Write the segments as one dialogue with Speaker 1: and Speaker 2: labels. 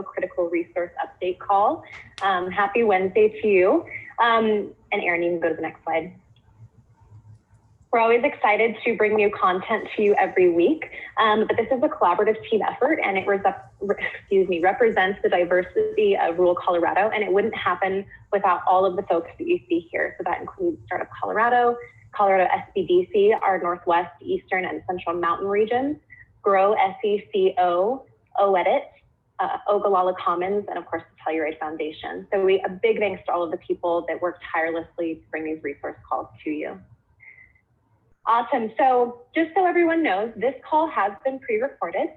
Speaker 1: critical resource update call. Happy Wednesday to you. And Erin, you can go to the next slide. We're always excited to bring new content to you every week, but this is a collaborative team effort, and it represents the diversity of rural Colorado, and it wouldn't happen without all of the folks that you see here. So that includes Startup Colorado, Colorado SBDC, our Northwest, Eastern, and Central Mountain regions, Grow SECO, OEdit, Ogallala Commons, and of course the Telluride Foundation. So a big thanks to all of the people that work tirelessly to bring these resource calls to you. Awesome. So just so everyone knows, this call has been pre-recorded.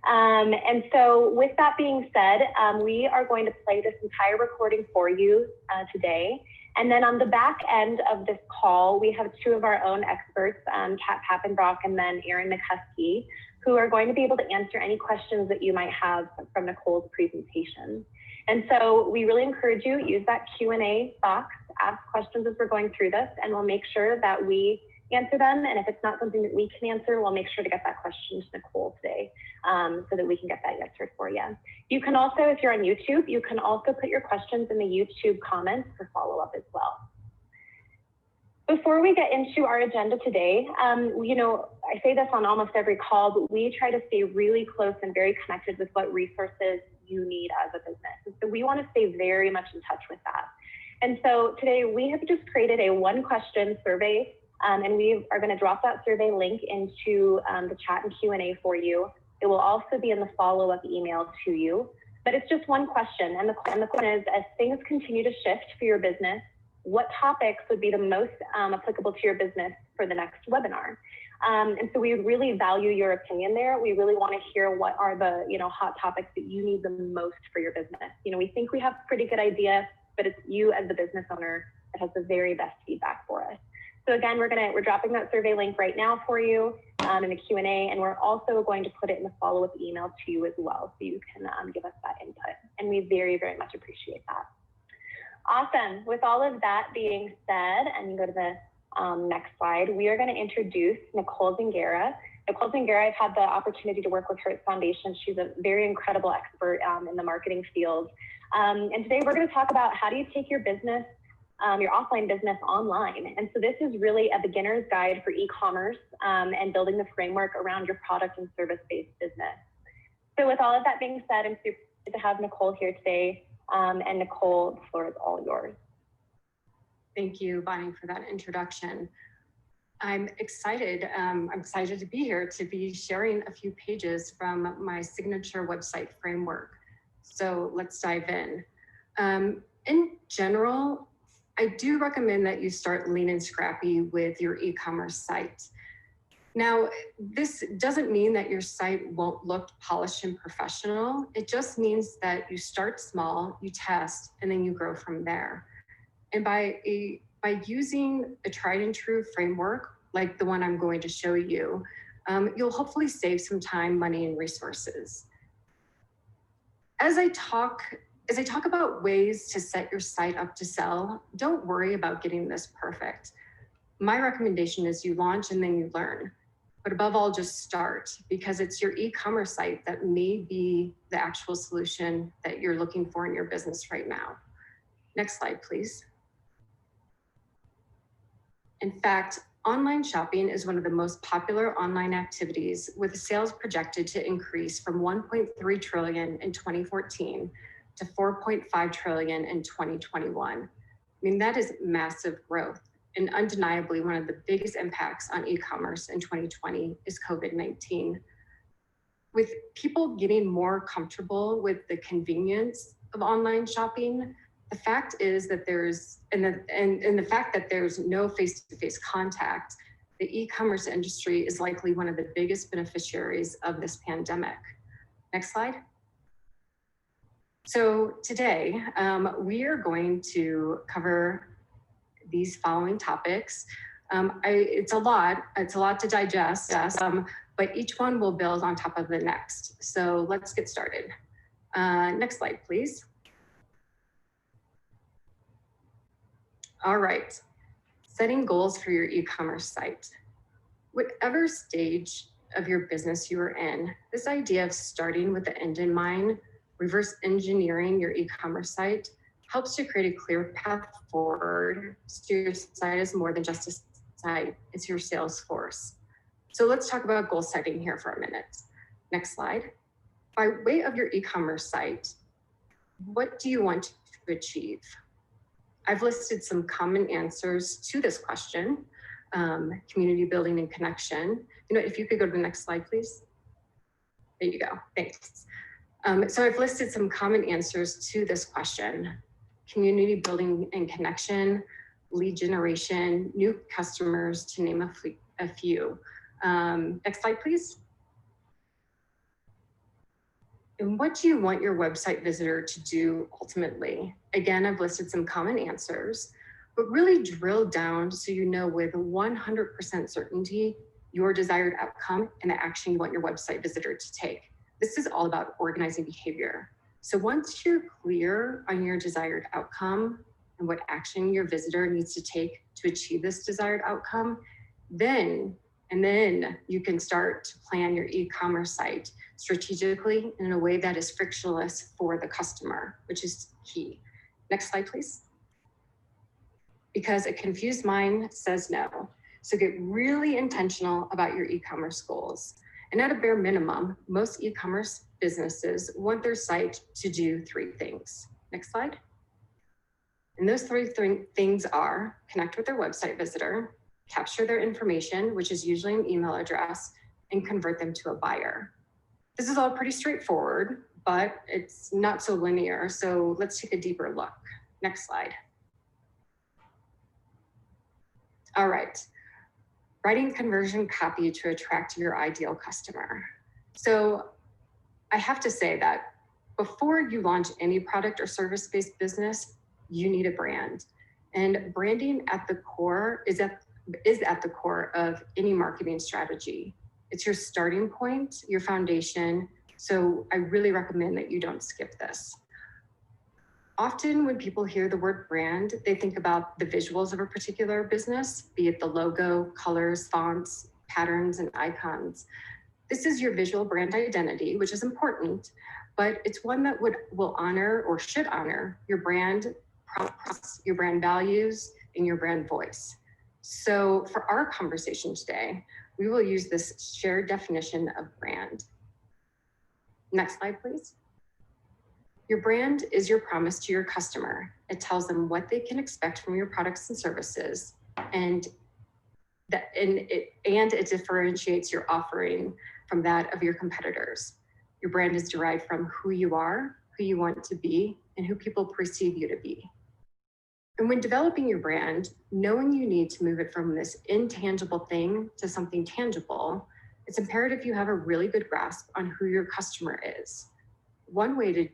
Speaker 1: And so with that being said, we are going to play this entire recording for you today. And then on the back end of this call, we have two of our own experts, Kat Pappenbrock and then Erin McCuskey, who are going to be able to answer any questions that you might have from Nicole's presentation. And so we really encourage you, use that Q&A box, ask questions as we're going through this, and we'll make sure that we answer them. And if it's not something that we can answer, we'll make sure to get that question to Nicole today so that we can get that answered for you. You can also, if you're on YouTube, you can also put your questions in the YouTube comments for follow-up as well. Before we get into our agenda today, you know, I say this on almost every call, but we try to stay really close and very connected with what resources you need as a business. And so we want to stay very much in touch with that. And so today we have just created a one-question survey, and we are going to drop that survey link into the chat and Q&A for you. It will also be in the follow-up email to you, but it's just one question. And the question is, as things continue to shift for your business, what topics would be the most applicable to your business for the next webinar? And so we really value your opinion there. We really want to hear what are the hot topics that you need the most for your business. We think we have a pretty good idea, but it's you as the business owner that has the very best feedback for us. So again, we're dropping that survey link right now for you in the Q&A, and we're also going to put it in the follow-up email to you as well, so you can give us that input. And we very, very much appreciate that. Awesome. With all of that being said, and you go to the next slide, we are going to introduce Nicole Zingara. Nicole Zingara, I've had the opportunity to work with her at Foundation. She's a very incredible expert in the marketing field. And today we're going to talk about how do you take your business, your offline business online. And so this is really a beginner's guide for e-commerce and building the framework around your product and service-based business. So with all of that being said, I'm super excited to have Nicole here today. And Nicole, the floor is all yours.
Speaker 2: Thank you, Bonnie, for that introduction. I'm excited to be here to be sharing a few pages from my signature website framework. So let's dive in. In general, I do recommend that you start lean and scrappy with your e-commerce site. Now, this doesn't mean that your site won't look polished and professional. It just means that you start small, you test, and then you grow from there. And by using a tried and true framework, like the one I'm going to show you, you'll hopefully save some time, money, and resources. As I talk about ways to set your site up to sell, don't worry about getting this perfect. My recommendation is you launch and then you learn. But above all, just start, because it's your e-commerce site that may be the actual solution that you're looking for in your business right now. Next slide, please. In fact, online shopping is one of the most popular online activities, with sales projected to increase from 1.3 trillion in 2014 to 4.5 trillion in 2021. I mean, that is massive growth. And undeniably, one of the biggest impacts on e-commerce in 2020 is COVID-19. With people getting more comfortable with the convenience of online shopping, the fact is that the fact that there's no face-to-face contact, the e-commerce industry is likely one of the biggest beneficiaries of this pandemic. Next slide. So today, we are going to cover these following topics. It's a lot to digest, but each one will build on top of the next. So let's get started. Next slide, please. All right, setting goals for your e-commerce site. Whatever stage of your business you are in, this idea of starting with the end in mind Reverse engineering your e-commerce site helps you create a clear path forward so your site is more than just a site, it's your sales force. So let's talk about goal setting here for a minute. Next slide. By way of your e-commerce site, what do you want to achieve? I've listed some common answers to this question, community building and connection. You know, if you could go to the next slide, please. There you go, thanks. So I've listed some common answers to this question: community building and connection, lead generation, new customers, to name a few. Next slide, please. And what do you want your website visitor to do ultimately? Again, I've listed some common answers, but really drill down so you know with 100% certainty your desired outcome and the action you want your website visitor to take. This is all about organizing behavior. So once you're clear on your desired outcome and what action your visitor needs to take to achieve this desired outcome, then you can start to plan your e-commerce site strategically in a way that is frictionless for the customer, which is key. Next slide, please. Because a confused mind says no. So get really intentional about your e-commerce goals. And at a bare minimum, most e-commerce businesses want their site to do 3 things. Next slide. And those 3 things are connect with their website visitor, capture their information, which is usually an email address, and convert them to a buyer. This is all pretty straightforward, but it's not so linear. So let's take a deeper look. Next slide. All right. Writing conversion copy to attract your ideal customer. So I have to say that before you launch any product or service-based business, you need a brand. And branding at the core is at the core of any marketing strategy. It's your starting point, your foundation. So I really recommend that you don't skip this. Often when people hear the word brand, they think about the visuals of a particular business, be it the logo, colors, fonts, patterns, and icons. This is your visual brand identity, which is important, but it's one that will honor or should honor your brand promise, your brand values, and your brand voice. So for our conversation today, we will use this shared definition of brand. Next slide, please. Your brand is your promise to your customer. It tells them what they can expect from your products and services, and it differentiates your offering from that of your competitors. Your brand is derived from who you are, who you want to be, and who people perceive you to be. And when developing your brand, knowing you need to move it from this intangible thing to something tangible, it's imperative you have a really good grasp on who your customer is. One way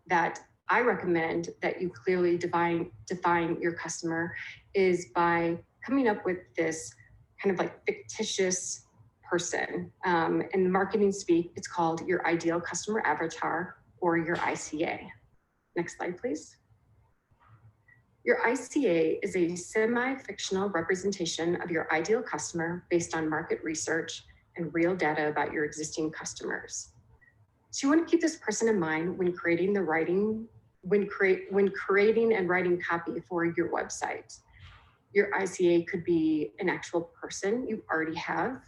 Speaker 2: that I recommend that you clearly define your customer is by coming up with this kind of like fictitious person. In marketing speak, it's called your ideal customer avatar, or your ICA. Next slide, please. Your ICA is a semi-fictional representation of your ideal customer based on market research and real data about your existing customers. So you want to keep this person in mind when creating and writing copy for your website. Your ICA could be an actual person you already have,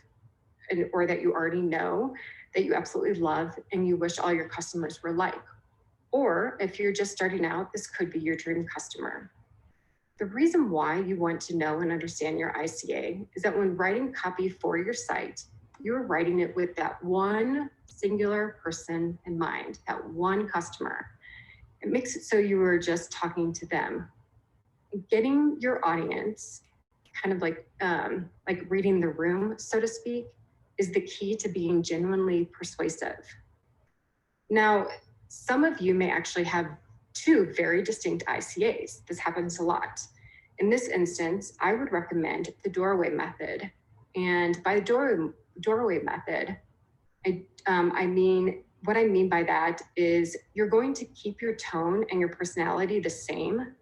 Speaker 2: or that you already know, that you absolutely love and you wish all your customers were like. Or if you're just starting out, this could be your dream customer. The reason why you want to know and understand your ICA is that when writing copy for your site, you're writing it with that one singular person in mind, that one customer. It makes it so you are just talking to them. Getting your audience kind of like reading the room, so to speak, is the key to being genuinely persuasive. Now, some of you may actually have 2 very distinct ICAs. This happens a lot. In this instance, I would recommend the doorway method. And by the doorway method, what I mean by that is you're going to keep your tone and your personality the same,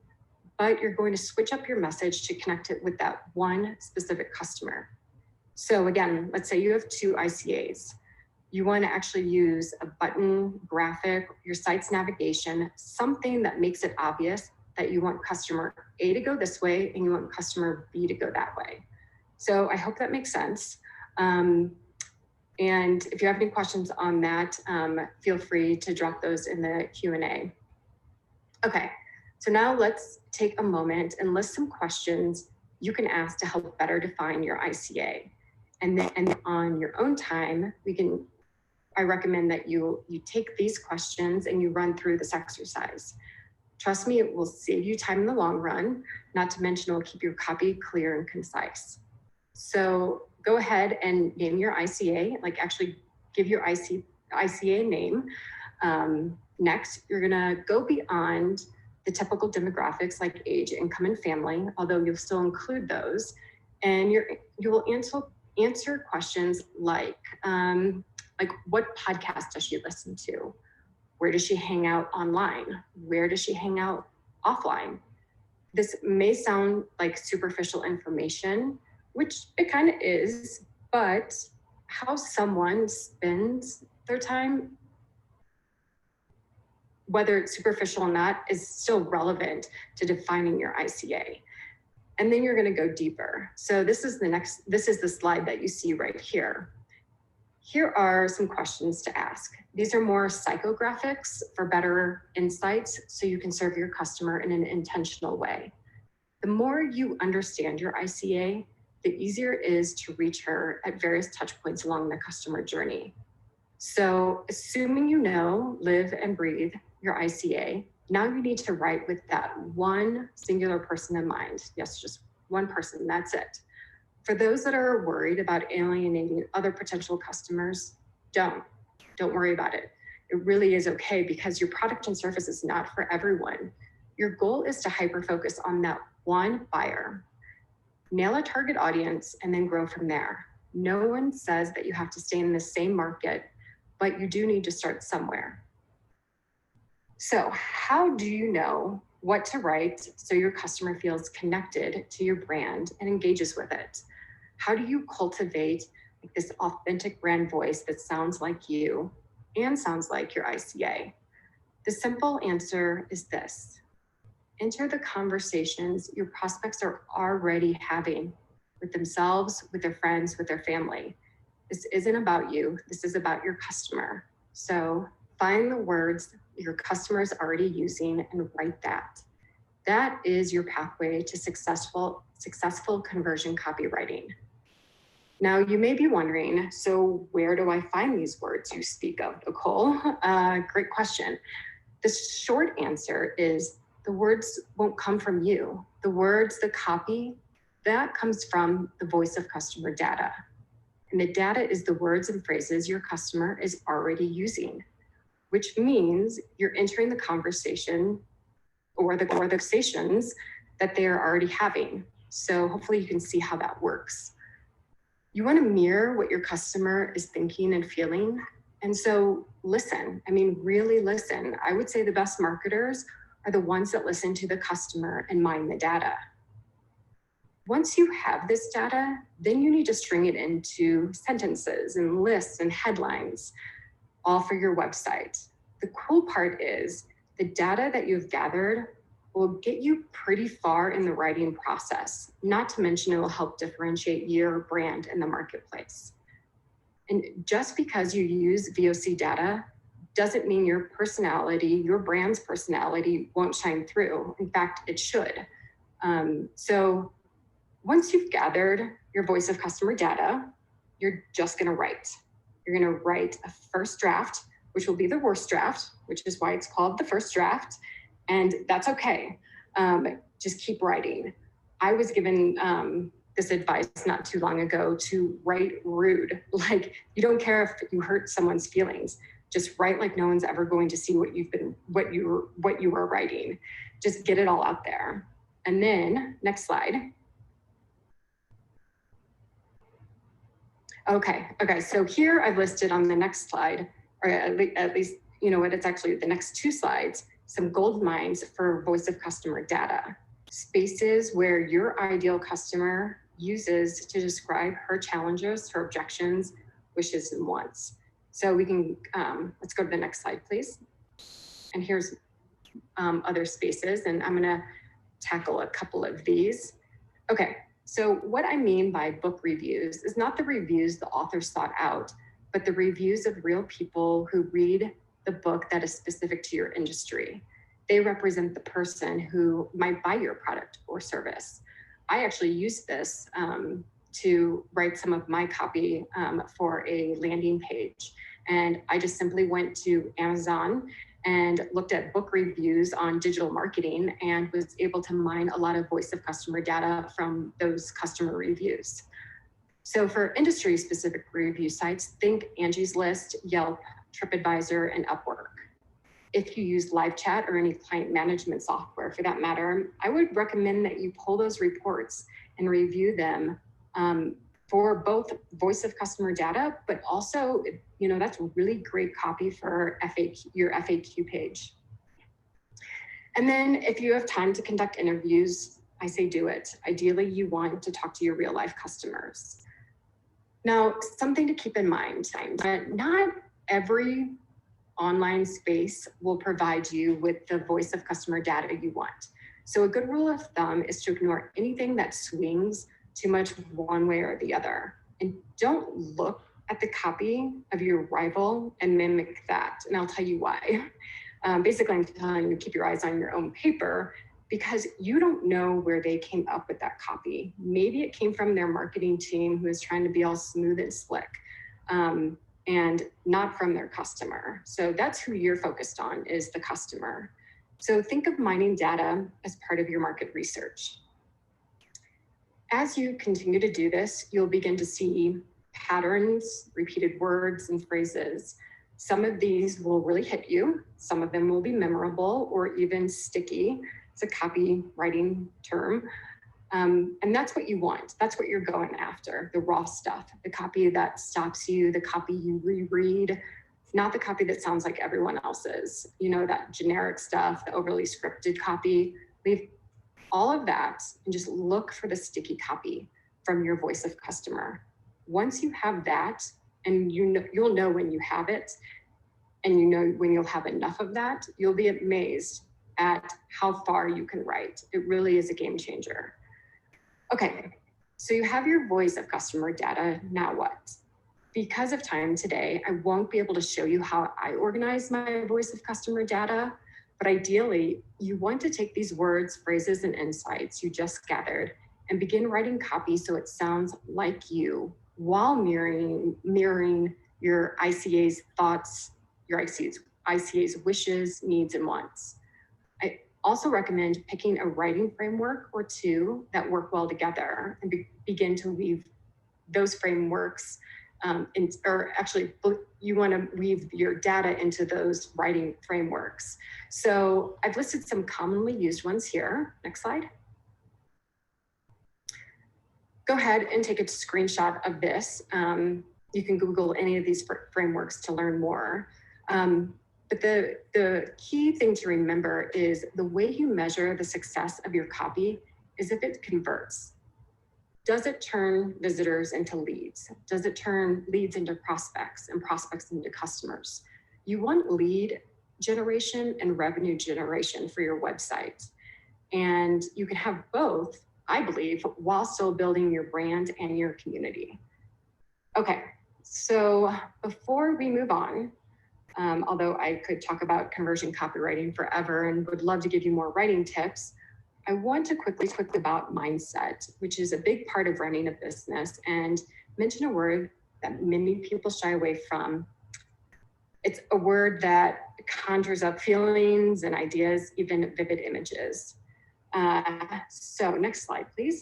Speaker 2: but you're going to switch up your message to connect it with that one specific customer. So again, let's say you have 2 ICAs. You want to actually use a button, graphic, your site's navigation, something that makes it obvious that you want customer A to go this way and you want customer B to go that way. So I hope that makes sense. And if you have any questions on that, feel free to drop those in the Q&A. Okay, so now let's take a moment and list some questions you can ask to help better define your ICA. And then on your own time, I recommend that you take these questions and you run through this exercise. Trust me, it will save you time in the long run, not to mention it will keep your copy clear and concise. So go ahead and name your ICA, like actually give your ICA name. Next, you're gonna go beyond the typical demographics like age, income, and family, although you'll still include those. And you will answer questions like what podcast does she listen to? Where does she hang out online? Where does she hang out offline? This may sound like superficial information, which it kind of is, but how someone spends their time, whether it's superficial or not, is still relevant to defining your ICA. And then you're going to go deeper. So this is the slide that you see right here. Here are some questions to ask. These are more psychographics for better insights so you can serve your customer in an intentional way. The more you understand your ICA, the easier it is to reach her at various touch points along the customer journey. So assuming you know, live and breathe your ICA, now you need to write with that one singular person in mind. Yes, just one person, that's it. For those that are worried about alienating other potential customers, don't worry about it. It really is okay because your product and service is not for everyone. Your goal is to hyper-focus on that one buyer. Nail a target audience and then grow from there. No one says that you have to stay in the same market, but you do need to start somewhere. So how do you know what to write so your customer feels connected to your brand and engages with it? How do you cultivate this authentic brand voice that sounds like you and sounds like your ICA? The simple answer is this. Enter the conversations your prospects are already having with themselves, with their friends, with their family. This isn't about you. This is about your customer. So find the words your customer is already using and write that. That is your pathway to successful conversion copywriting. Now you may be wondering, so where do I find these words you speak of, Nicole? Great question. The short answer is the words won't come from you. The words, the copy, that comes from the voice of customer data. And the data is the words and phrases your customer is already using, which means you're entering the conversation or the conversations that they are already having. So hopefully you can see how that works. You want to mirror what your customer is thinking and feeling. And so listen, really listen. I would say the best marketers are the ones that listen to the customer and mine the data. Once you have this data, then you need to string it into sentences and lists and headlines, all for your website. The cool part is the data that you've gathered will get you pretty far in the writing process, not to mention it will help differentiate your brand in the marketplace. And just because you use VOC data doesn't mean your personality, your brand's personality won't shine through. In fact, it should. So once you've gathered your voice of customer data, you're just gonna write. You're gonna write a first draft, which will be the worst draft, which is why it's called the first draft. And that's okay. Just keep writing. I was given this advice not too long ago to write rude. Like, you don't care if you hurt someone's feelings. Just write like no one's ever going to see what you were writing. Just get it all out there. And then next slide. Okay, so here I've listed on the next slide, or at least, you know what, it's actually the next two slides, some gold mines for voice of customer data. Spaces where your ideal customer uses to describe her challenges, her objections, wishes, and wants. So we can, let's go to the next slide, please. And here's other spaces, and I'm gonna tackle a couple of these. Okay, so what I mean by book reviews is not the reviews the authors sought out, but the reviews of real people who read the book that is specific to your industry. They represent the person who might buy your product or service. I actually use this to write some of my copy for a landing page. And I just simply went to Amazon and looked at book reviews on digital marketing and was able to mine a lot of voice of customer data from those customer reviews. So for industry specific review sites, think Angie's List, Yelp, TripAdvisor, and Upwork. If you use live chat or any client management software for that matter, I would recommend that you pull those reports and review them for both voice of customer data, but also, you know, that's really great copy for your FAQ page. And then if you have time to conduct interviews, I say do it. Ideally, you want to talk to your real life customers. Now, something to keep in mind, that not every online space will provide you with the voice of customer data you want. So a good rule of thumb is to ignore anything that swings too much one way or the other. And don't look at the copy of your rival and mimic that. And I'll tell you why. Basically, I'm telling you to keep your eyes on your own paper because you don't know where they came up with that copy. Maybe it came from their marketing team who is trying to be all smooth and slick and not from their customer. So that's who you're focused on, is the customer. So think of mining data as part of your market research. As you continue to do this, you'll begin to see patterns, repeated words and phrases. Some of these will really hit you. Some of them will be memorable or even sticky. It's a copywriting term. And that's what you want. That's what you're going after, the raw stuff, the copy that stops you, the copy you reread, not the copy that sounds like everyone else's, you know, that generic stuff, the overly scripted copy. Leave all of that and just look for the sticky copy from your voice of customer. Once you have that, and you'll know when you have it, and you know when you'll have enough of that, you'll be amazed at how far you can write. It really is a game changer. Okay, so you have your voice of customer data, now what? Because of time today, I won't be able to show you how I organize my voice of customer data, but ideally, you want to take these words, phrases, and insights you just gathered and begin writing copy so it sounds like you while mirroring your ICA's thoughts, your ICA's wishes, needs, and wants. I also recommend picking a writing framework or two that work well together and begin to weave those frameworks you want to weave your data into those writing frameworks. So I've listed some commonly used ones here. Next slide. Go ahead and take a screenshot of this. You can Google any of these frameworks to learn more. But the key thing to remember is the way you measure the success of your copy is if it converts. Does it turn visitors into leads? Does it turn leads into prospects and prospects into customers? You want lead generation and revenue generation for your website. And you can have both, I believe, while still building your brand and your community. Okay, so before we move on, although I could talk about conversion copywriting forever and would love to give you more writing tips, I want to quickly talk about mindset, which is a big part of running a business, and mention a word that many people shy away from. It's a word that conjures up feelings and ideas, even vivid images. So next slide, please.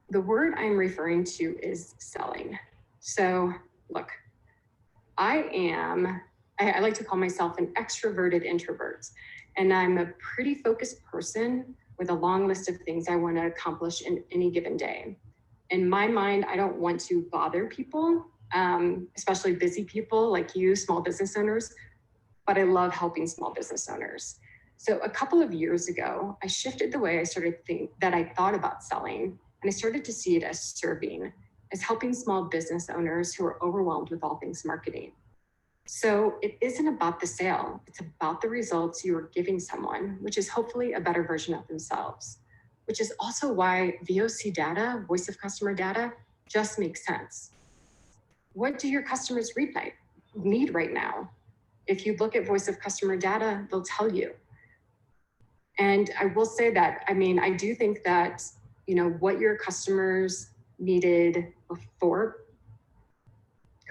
Speaker 2: The word I'm referring to is selling. So look, I like to call myself an extroverted introvert, and I'm a pretty focused person with a long list of things I want to accomplish in any given day. In my mind, I don't want to bother people, especially busy people like you, small business owners, but I love helping small business owners. So a couple of years ago, I shifted the way I started that I thought about selling, and I started to see it as serving. is helping small business owners who are overwhelmed with all things marketing. So it isn't about the sale, it's about the results you are giving someone, which is hopefully a better version of themselves, which is also why VOC data, voice of customer data, just makes sense. What do your customers need right now? If you look at voice of customer data, they'll tell you. And I will say that, I do think that, what your customers needed before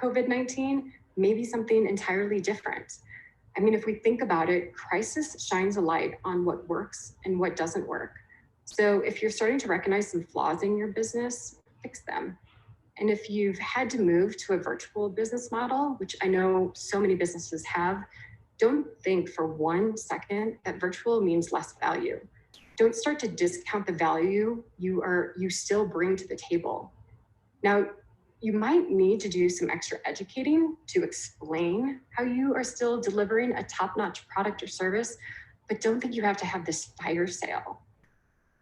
Speaker 2: COVID-19 may be something entirely different. If we think about it, crisis shines a light on what works and what doesn't work. So if you're starting to recognize some flaws in your business, fix them. And if you've had to move to a virtual business model, which I know so many businesses have, don't think for 1 second that virtual means less value. Don't start to discount the value you still bring to the table. Now, you might need to do some extra educating to explain how you are still delivering a top-notch product or service, but don't think you have to have this fire sale.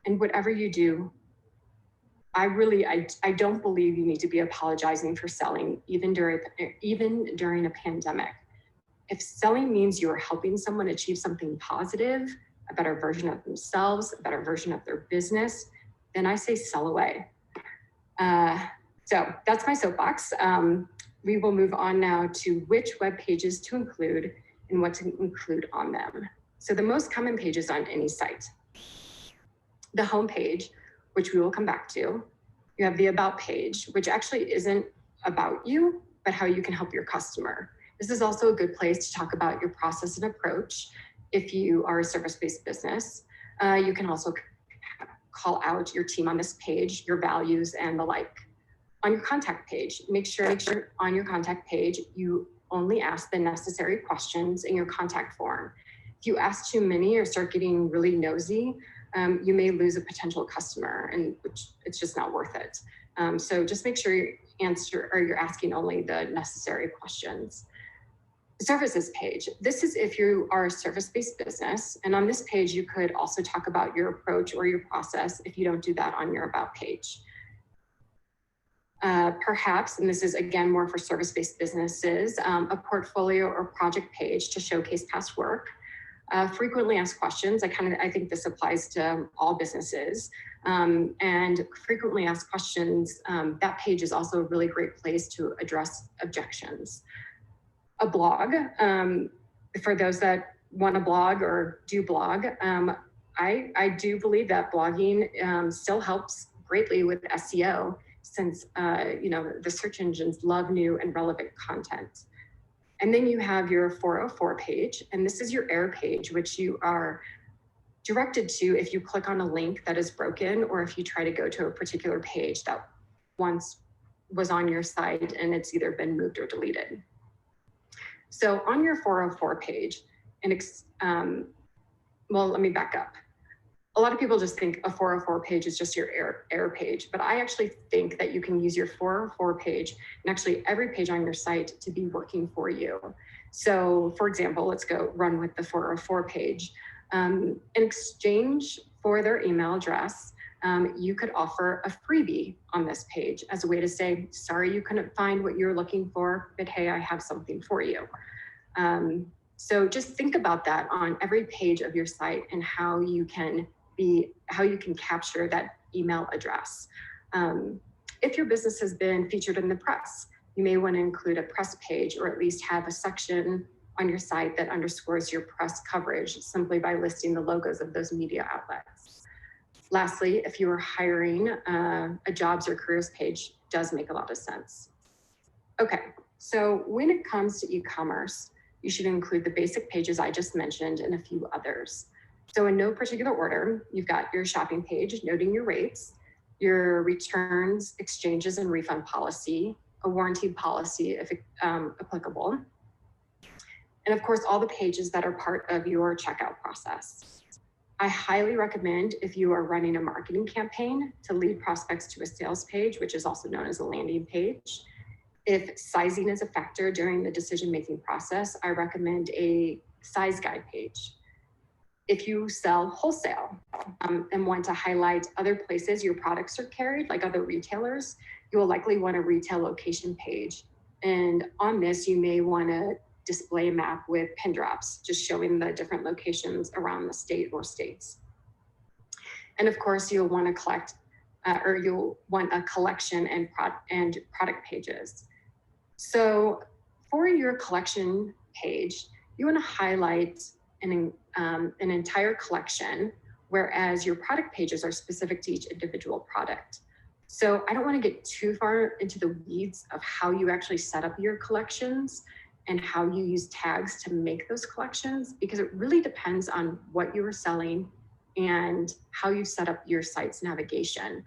Speaker 2: And whatever you do, I don't believe you need to be apologizing for selling, even during a pandemic. If selling means you are helping someone achieve something positive, a better version of themselves, a better version of their business, then I say sell away. So that's my soapbox. We will move on now to which web pages to include and what to include on them. So the most common pages on any site. The home page, which we will come back to. You have the about page, which actually isn't about you, but how you can help your customer. This is also a good place to talk about your process and approach. If you are a service-based business, you can also call out your team on this page, your values and the like. On your contact page, make sure on your contact page, you only ask the necessary questions in your contact form. If you ask too many or start getting really nosy, you may lose a potential customer, and which it's just not worth it. So just make sure you're asking only the necessary questions. Services page. This is if you are a service-based business, and on this page, you could also talk about your approach or your process if you don't do that on your about page. Perhaps, and this is again more for service-based businesses, a portfolio or project page to showcase past work. Frequently asked questions. I think this applies to all businesses. And frequently asked questions, that page is also a really great place to address objections. A blog, for those that want to blog or do blog, I do believe that blogging still helps greatly with SEO, since the search engines love new and relevant content. And then you have your 404 page, and this is your error page, which you are directed to if you click on a link that is broken, or if you try to go to a particular page that once was on your site and it's either been moved or deleted. So on your 404 page, well, let me back up. A lot of people just think a 404 page is just your error page, but I actually think that you can use your 404 page and actually every page on your site to be working for you. So for example, let's go run with the 404 page. In exchange for their email address, you could offer a freebie on this page as a way to say, sorry, you couldn't find what you're looking for, but hey, I have something for you. So just think about that on every page of your site and how you can capture that email address. If your business has been featured in the press, you may want to include a press page, or at least have a section on your site that underscores your press coverage simply by listing the logos of those media outlets. Lastly, if you are hiring, a jobs or careers page does make a lot of sense. Okay, so when it comes to e-commerce, you should include the basic pages I just mentioned and a few others. So in no particular order, you've got your shopping page noting your rates, your returns, exchanges, and refund policy, a warranty policy if applicable, and of course, all the pages that are part of your checkout process. I highly recommend, if you are running a marketing campaign, to lead prospects to a sales page, which is also known as a landing page. If sizing is a factor during the decision-making process, I recommend a size guide page. If you sell wholesale and want to highlight other places your products are carried, like other retailers, you will likely want a retail location page. And on this, you may want to display a map with pin drops, just showing the different locations around the state or states. And of course, you'll want to collect, or you'll want a collection and product pages. So for your collection page, you want to highlight an entire collection, whereas your product pages are specific to each individual product. So I don't want to get too far into the weeds of how you actually set up your collections and how you use tags to make those collections, because it really depends on what you are selling and how you set up your site's navigation.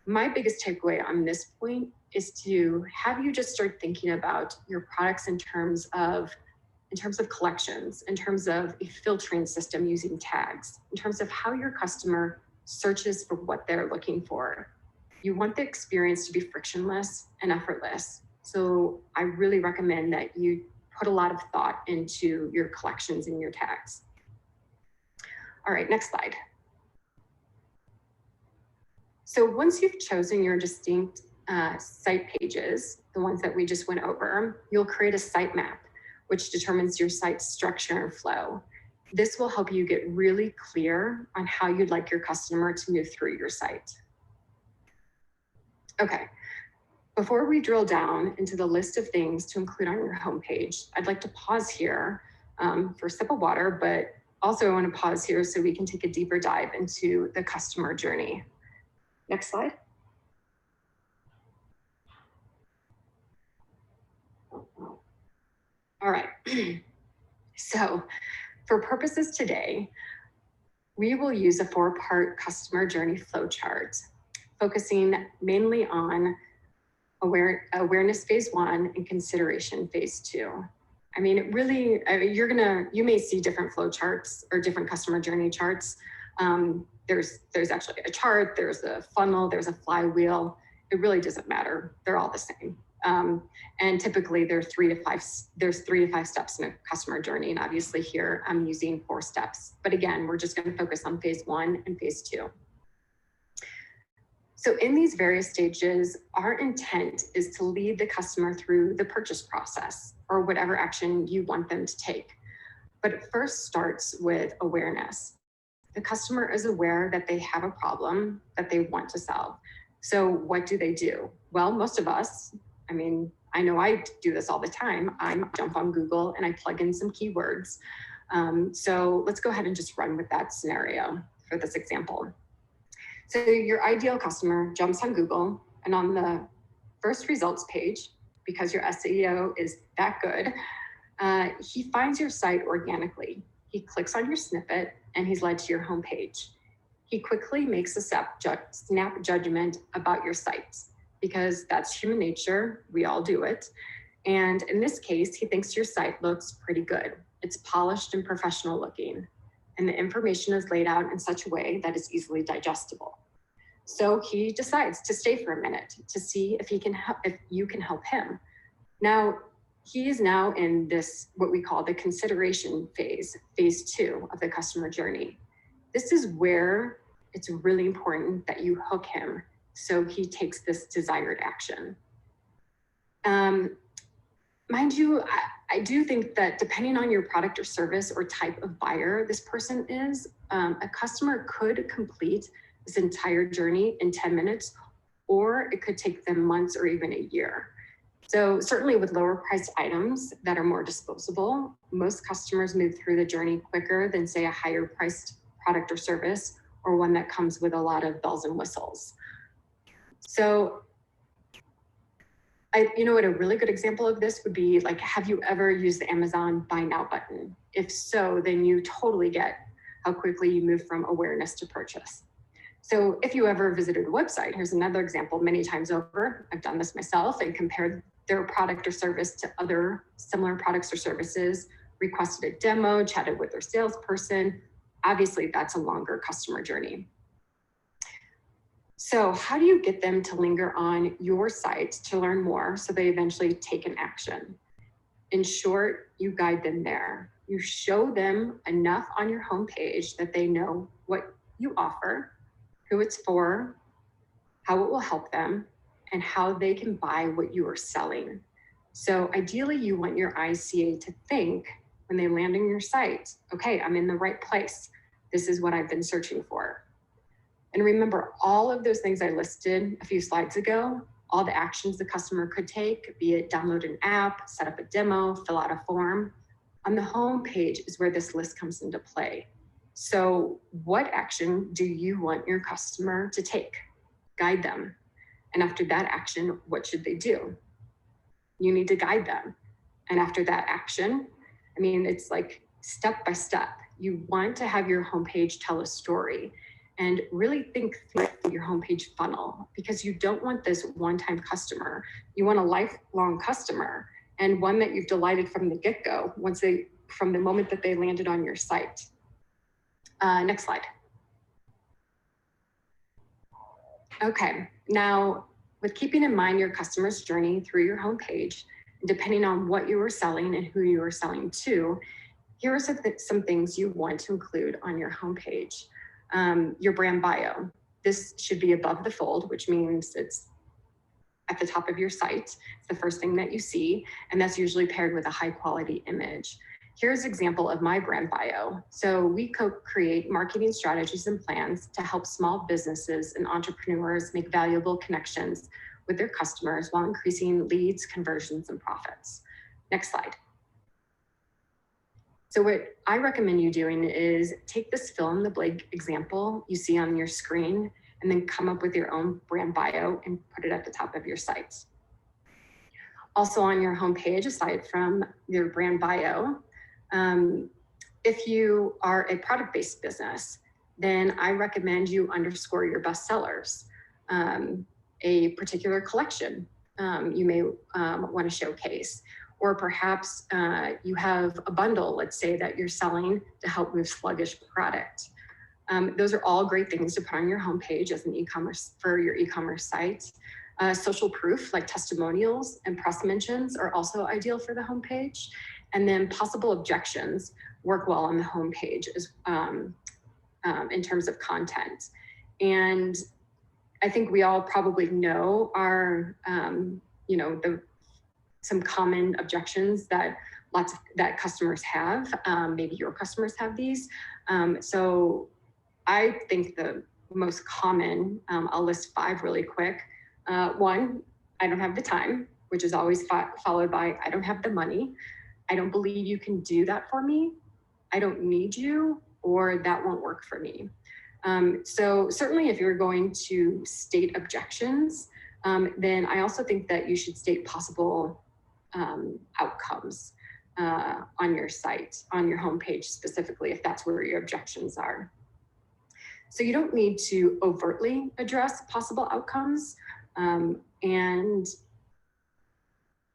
Speaker 2: My biggest takeaway on this point is to have you just start thinking about your products in terms of collections, in terms of a filtering system using tags, in terms of how your customer searches for what they're looking for. You want the experience to be frictionless and effortless. So I really recommend that you put a lot of thought into your collections and your tags. All right, next slide. So once you've chosen your distinct site pages, the ones that we just went over, you'll create a site map, which determines your site's structure and flow. This will help you get really clear on how you'd like your customer to move through your site. Okay, before we drill down into the list of things to include on your homepage, I'd like to pause here for a sip of water, but also I want to pause here so we can take a deeper dive into the customer journey. Next slide. All right, so for purposes today, we will use a 4-part customer journey flowchart, focusing mainly on awareness phase 1 and consideration phase 2. I mean, it really, you may see different flowcharts or different customer journey charts. There's actually a chart, there's a funnel, there's a flywheel. It really doesn't matter. They're all the same. And typically there's 3 to 5 steps in a customer journey. And obviously here I'm using 4 steps, but again, we're just going to focus on phase 1 and phase 2. So in these various stages, our intent is to lead the customer through the purchase process or whatever action you want them to take. But it first starts with awareness. The customer is aware that they have a problem that they want to solve. So what do? Well, most of us, I mean, I know I do this all the time. I jump on Google and I plug in some keywords. So let's go ahead and just run with that scenario for this example. So your ideal customer jumps on Google, and on the first results page, because your SEO is that good, he finds your site organically. He clicks on your snippet and he's led to your homepage. He quickly makes a snap judgment about your site, because that's human nature. We all do it. And in this case, he thinks your site looks pretty good. It's polished and professional looking, and the information is laid out in such a way that it's easily digestible. So he decides to stay for a minute to see if you can help him. Now, he is now in this, what we call the consideration phase, phase 2 of the customer journey. This is where it's really important that you hook him so he takes this desired action. Mind you, I do think that depending on your product or service or type of buyer this person is, a customer could complete this entire journey in 10 minutes, or it could take them months or even a year. So certainly with lower priced items that are more disposable, most customers move through the journey quicker than say a higher priced product or service, or one that comes with a lot of bells and whistles. So you know what, a really good example of this would be like, have you ever used the Amazon Buy Now button? If so, then you totally get how quickly you move from awareness to purchase. So if you ever visited a website, here's another example many times over. I've done this myself and compared their product or service to other similar products or services, requested a demo, chatted with their salesperson. Obviously, that's a longer customer journey. So how do you get them to linger on your site to learn more so they eventually take an action? In short, you guide them there. You show them enough on your homepage that they know what you offer, who it's for, how it will help them, and how they can buy what you are selling. So ideally, you want your ICA to think when they land on your site, okay, I'm in the right place. This is what I've been searching for. And remember, all of those things I listed a few slides ago, all the actions the customer could take, be it download an app, set up a demo, fill out a form. On the home page is where this list comes into play. So what action do you want your customer to take? Guide them. And after that action, what should they do? You need to guide them. And after that action, I mean, it's like step by step. You want to have your homepage tell a story and really think through your homepage funnel, because you don't want this one-time customer. You want a lifelong customer, and one that you've delighted from the get-go, from the moment that they landed on your site. Next slide. Okay, now with keeping in mind your customer's journey through your homepage, depending on what you are selling and who you are selling to, here are some things you want to include on your homepage. Your brand bio. This should be above the fold, which means it's at the top of your site. It's the first thing that you see, and that's usually paired with a high quality image. Here's an example of my brand bio. So we co-create marketing strategies and plans to help small businesses and entrepreneurs make valuable connections with their customers while increasing leads, conversions, and profits. Next slide. So what I recommend you doing is take this fill in the blank example you see on your screen and then come up with your own brand bio and put it at the top of your site. Also on your homepage, aside from your brand bio, if you are a product-based business, then I recommend you underscore your best sellers. A particular collection you may want to showcase. Or perhaps you have a bundle, let's say, that you're selling to help move sluggish product. Those are all great things to put on your homepage as an for your e-commerce site. Social proof like testimonials and press mentions are also ideal for the homepage. And then possible objections work well on the homepage in terms of content. And I think we all probably know some common objections that customers have. Maybe your customers have these. So I think the most common, I'll list 5 really quick. 1, I don't have the time, which is always followed by, I don't have the money. I don't believe you can do that for me. I don't need you, or that won't work for me. So certainly if you're going to state objections, then I also think that you should state possible outcomes on your site, on your homepage specifically, if that's where your objections are. So you don't need to overtly address possible outcomes. And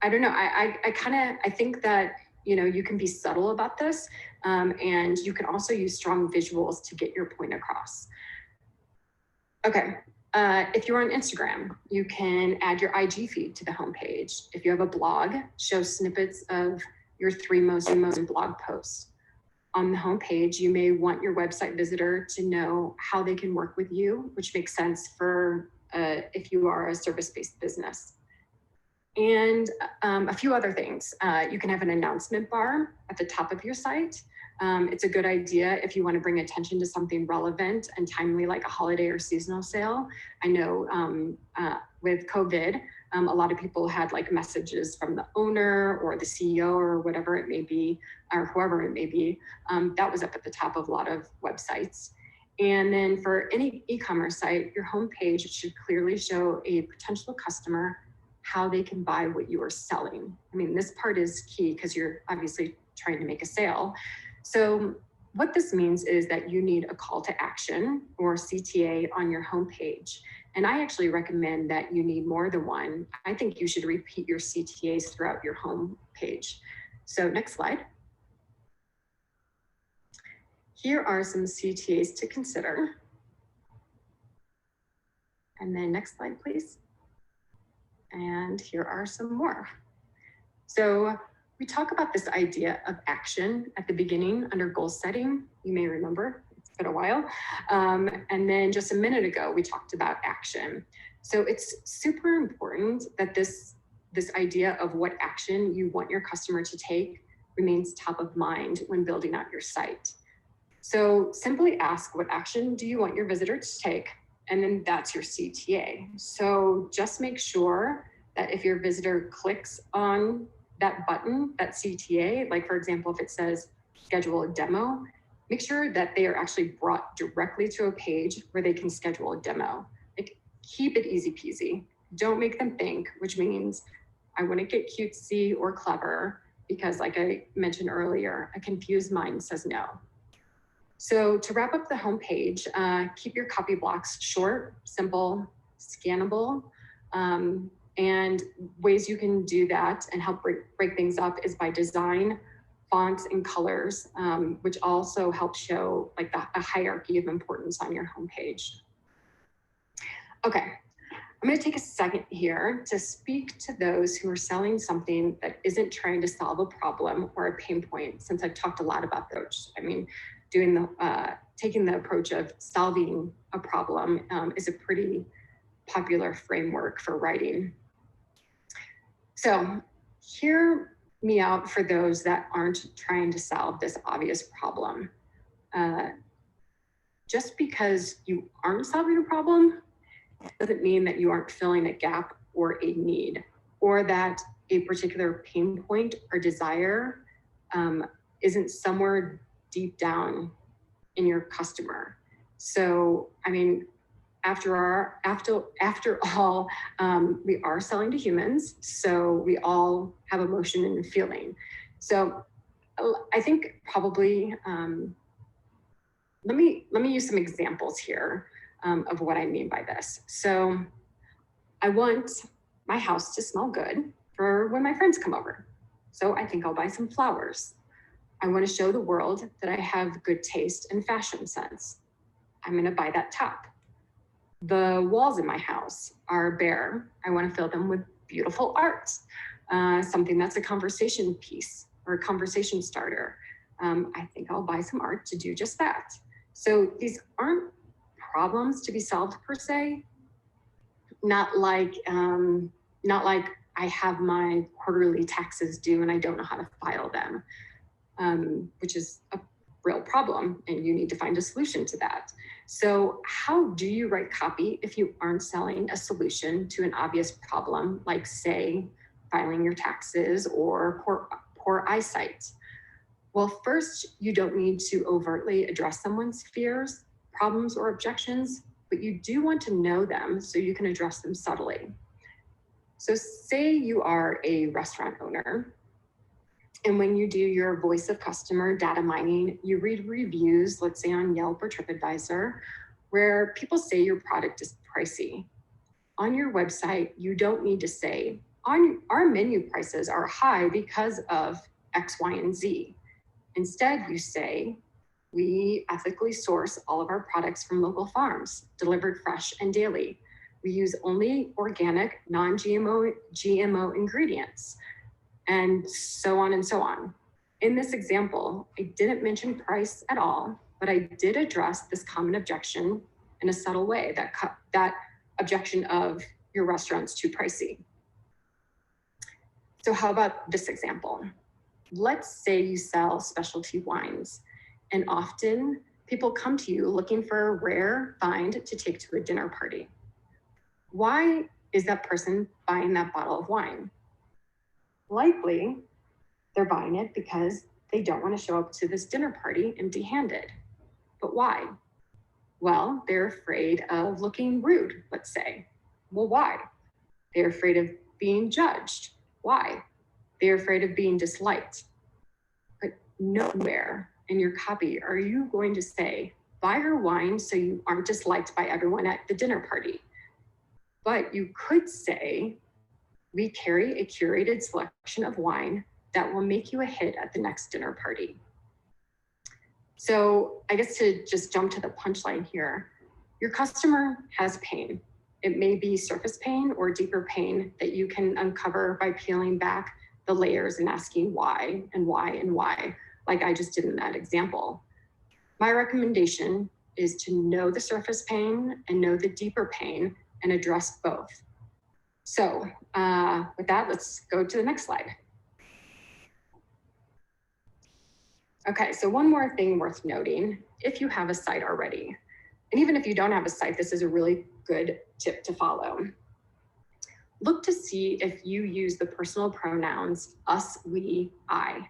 Speaker 2: I don't know, I think that, you can be subtle about this, and you can also use strong visuals to get your point across. Okay. If you're on Instagram, you can add your IG feed to the homepage. If you have a blog, show snippets of your 3 most blog posts. On the homepage, you may want your website visitor to know how they can work with you, which makes sense for if you are a service-based business. And a few other things. You can have an announcement bar at the top of your site. It's a good idea if you want to bring attention to something relevant and timely, like a holiday or seasonal sale. I know with COVID, a lot of people had like messages from the owner or the CEO or whatever it may be, or whoever it may be. That was up at the top of a lot of websites. And then for any e-commerce site, your homepage should clearly show a potential customer how they can buy what you are selling. I mean, this part is key because you're obviously trying to make a sale. So what this means is that you need a call to action or CTA on your homepage. And I actually recommend that you need more than one. I think you should repeat your CTAs throughout your homepage. So next slide. Here are some CTAs to consider. And then next slide, please. And here are some more. So we talk about this idea of action at the beginning under goal setting. You may remember, it's been a while. And then just a minute ago, we talked about action. So it's super important that this idea of what action you want your customer to take remains top of mind when building out your site. So simply ask, what action do you want your visitor to take? And then that's your CTA. So just make sure that if your visitor clicks on that button, that CTA, like for example, if it says schedule a demo, make sure that they are actually brought directly to a page where they can schedule a demo. Like, keep it easy peasy. Don't make them think, which means I want to get cutesy or clever, because like I mentioned earlier, a confused mind says no. So to wrap up the homepage, keep your copy blocks short, simple, scannable, and ways you can do that and help break things up is by design, fonts, and colors, which also help show like a hierarchy of importance on your homepage. Okay, I'm going to take a second here to speak to those who are selling something that isn't trying to solve a problem or a pain point, since I've talked a lot about those. I mean, taking the approach of solving a problem is a pretty popular framework for writing. So hear me out for those that aren't trying to solve this obvious problem. Just because you aren't solving a problem doesn't mean that you aren't filling a gap or a need, or that a particular pain point or desire isn't somewhere deep down in your customer. So, I mean, after all, we are selling to humans, so we all have emotion and feeling. So I think probably, let me use some examples here of what I mean by this. So I want my house to smell good for when my friends come over. So I think I'll buy some flowers. I want to show the world that I have good taste and fashion sense. I'm going to buy that top. The walls in my house are bare. I want to fill them with beautiful art, something that's a conversation piece or a conversation starter. I think I'll buy some art to do just that. So these aren't problems to be solved per se. Not like I have my quarterly taxes due and I don't know how to file them, which is a real problem, and you need to find a solution to that. So how do you write copy if you aren't selling a solution to an obvious problem, like say, filing your taxes or poor eyesight? Well, first, you don't need to overtly address someone's fears, problems, or objections, but you do want to know them so you can address them subtly. So say you are a restaurant owner, and when you do your voice of customer data mining, you read reviews, let's say on Yelp or TripAdvisor, where people say your product is pricey. On your website, you don't need to say, our menu prices are high because of X, Y, and Z. Instead, you say, we ethically source all of our products from local farms, delivered fresh and daily. We use only organic, non-GMO ingredients, and so on and so on. In this example, I didn't mention price at all, but I did address this common objection in a subtle way, that objection of your restaurant's too pricey. So how about this example? Let's say you sell specialty wines, and often people come to you looking for a rare find to take to a dinner party. Why is that person buying that bottle of wine? Likely, they're buying it because they don't want to show up to this dinner party empty-handed. But why? Well, they're afraid of looking rude, let's say. Well, why? They're afraid of being judged. Why? They're afraid of being disliked. But nowhere in your copy are you going to say, buy her wine so you aren't disliked by everyone at the dinner party. But you could say, we carry a curated selection of wine that will make you a hit at the next dinner party. So I guess to just jump to the punchline here, your customer has pain. It may be surface pain or deeper pain that you can uncover by peeling back the layers and asking why and why and why, like I just did in that example. My recommendation is to know the surface pain and know the deeper pain and address both. So with that, let's go to the next slide. Okay, so one more thing worth noting, if you have a site already, and even if you don't have a site, this is a really good tip to follow. Look to see if you use the personal pronouns us, we, I,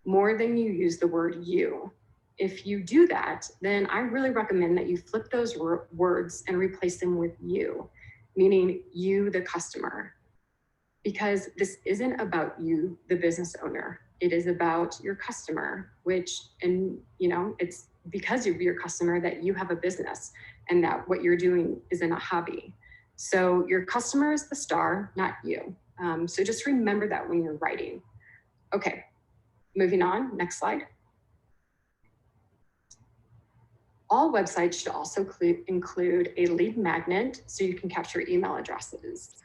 Speaker 2: more than you use the word you. If you do that, then I really recommend that you flip those words and replace them with you, meaning you, the customer, because this isn't about you, the business owner. It is about your customer, and it's because of your customer that you have a business and that what you're doing isn't a hobby. So your customer is the star, not you. So just remember that when you're writing. Okay, moving on, next slide. All websites should also include a lead magnet so you can capture email addresses.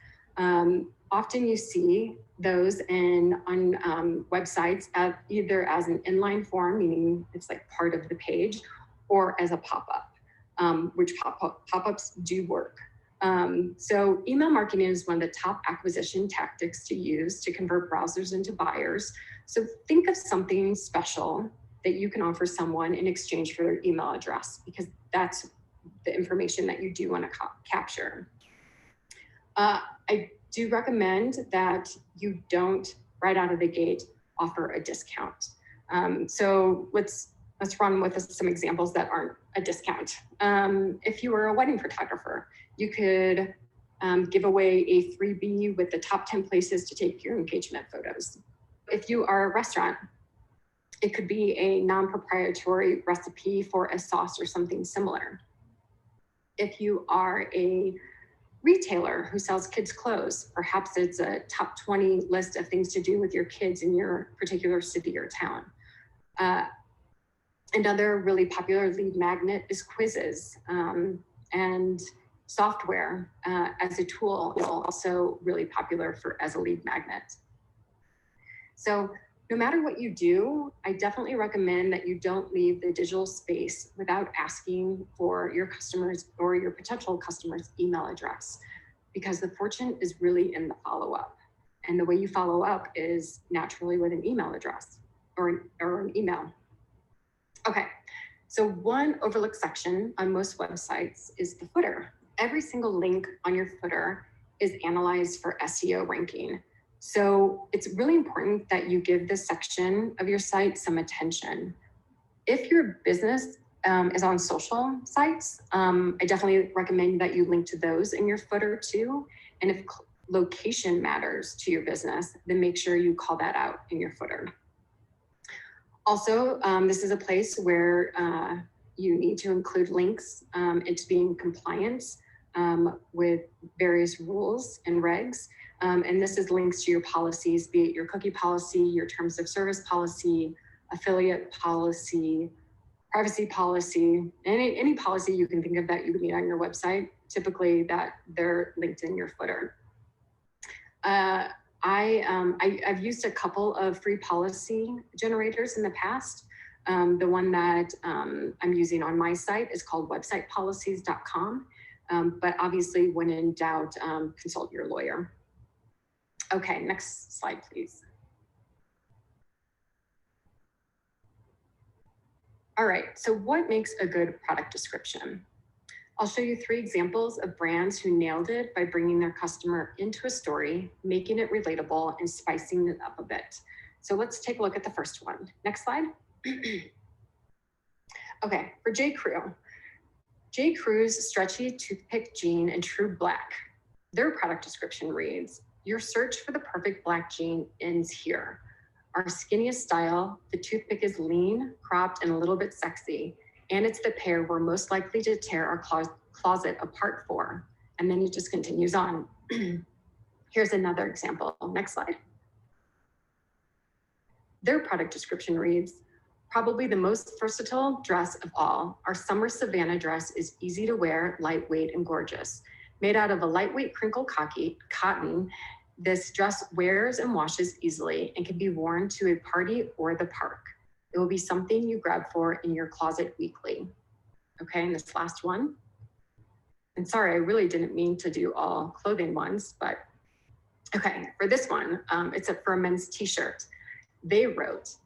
Speaker 2: Often you see those on websites either as an inline form, meaning it's like part of the page, or as a pop-up, which pop-ups do work. So email marketing is one of the top acquisition tactics to use to convert browsers into buyers. So think of something special that you can offer someone in exchange for their email address, because that's the information that you do want to capture. I do recommend that you don't right out of the gate offer a discount. So let's run with some examples that aren't a discount. If you were a wedding photographer, you could give away a freebie with the top 10 places to take your engagement photos. If you are a restaurant, it could be a non-proprietary recipe for a sauce or something similar. If you are a retailer who sells kids' clothes, perhaps it's a top 20 list of things to do with your kids in your particular city or town. Another really popular lead magnet is quizzes, and software as a tool is also really popular as a lead magnet. So no matter what you do, I definitely recommend that you don't leave the digital space without asking for your customers or your potential customers' email address, because the fortune is really in the follow-up. And the way you follow up is naturally with an email address or an email. Okay, so one overlooked section on most websites is the footer. Every single link on your footer is analyzed for SEO ranking. So it's really important that you give this section of your site some attention. If your business is on social sites, I definitely recommend that you link to those in your footer too. And if location matters to your business, then make sure you call that out in your footer. Also, this is a place where you need to include links into being compliant with various rules and regs. And this is links to your policies, be it your cookie policy, your terms of service policy, affiliate policy, privacy policy, any policy you can think of that you would need on your website. Typically that they're linked in your footer. I've used a couple of free policy generators in the past. The one that I'm using on my site is called websitepolicies.com. But obviously when in doubt, consult your lawyer. Okay, next slide, please. All right, so what makes a good product description? I'll show you 3 examples of brands who nailed it by bringing their customer into a story, making it relatable, and spicing it up a bit. So let's take a look at the first one. Next slide. Okay, for J. Crew. J. Crew's stretchy toothpick jean in true black. Their product description reads, your search for the perfect black jean ends here. Our skinniest style, the toothpick is lean, cropped, and a little bit sexy. And it's the pair we're most likely to tear our closet apart for. And then it just continues on. Here's another example. Next slide. Their product description reads, probably the most versatile dress of all, our summer Savannah dress is easy to wear, lightweight, and gorgeous. Made out of a lightweight crinkle cotton, this dress wears and washes easily and can be worn to a party or the park. It will be something you grab for in your closet weekly. Okay, and this last one. And sorry, I really didn't mean to do all clothing ones, but okay, for this one, it's for a men's t-shirt. They wrote,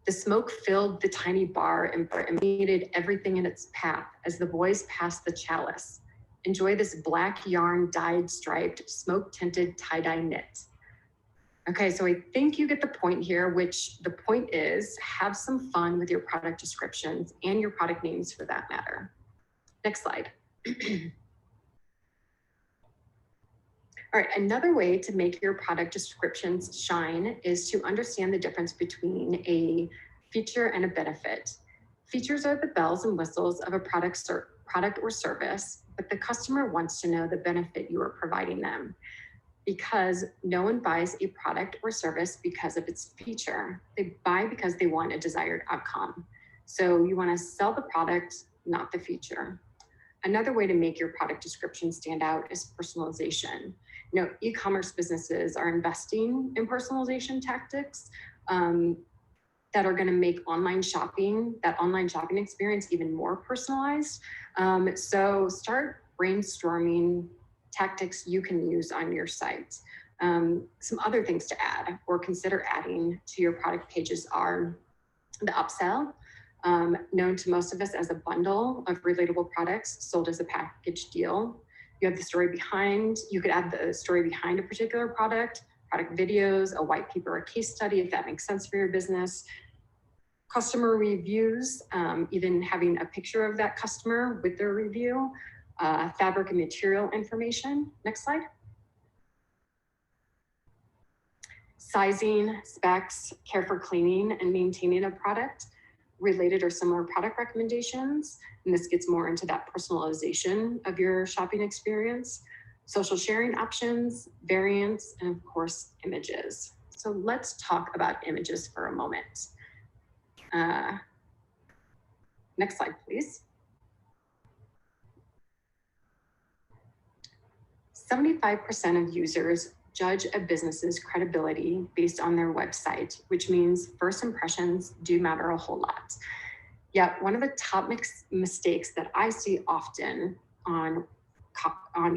Speaker 2: "The smoke filled the tiny bar and permeated everything in its path as the boys passed the chalice. Enjoy this black yarn dyed striped smoke tinted tie-dye knit." Okay, so I think you get the point here, which the point is have some fun with your product descriptions and your product names for that matter. Next slide. All right, another way to make your product descriptions shine is to understand the difference between a feature and a benefit. Features are the bells and whistles of a product or service, but the customer wants to know the benefit you are providing them, because no one buys a product or service because of its feature. They buy because they want a desired outcome. So you want to sell the product, not the feature. Another way to make your product description stand out is personalization. You know, e-commerce businesses are investing in personalization tactics that are going to make that online shopping experience even more personalized. So start brainstorming tactics you can use on your site. Some other things to add or consider adding to your product pages are the upsell, known to most of us as a bundle of relatable products sold as a package deal. You have the story behind, you could add the story behind a particular product videos, a white paper, a case study, if that makes sense for your business. Customer reviews, even having a picture of that customer with their review, fabric and material information. Next slide. Sizing, specs, care for cleaning and maintaining a product, related or similar product recommendations. And this gets more into that personalization of your shopping experience, social sharing options, variants, and of course, images. So let's talk about images for a moment. Next slide, please. 75% of users judge a business's credibility based on their website, which means first impressions do matter a whole lot. Yet one of the top mistakes that I see often on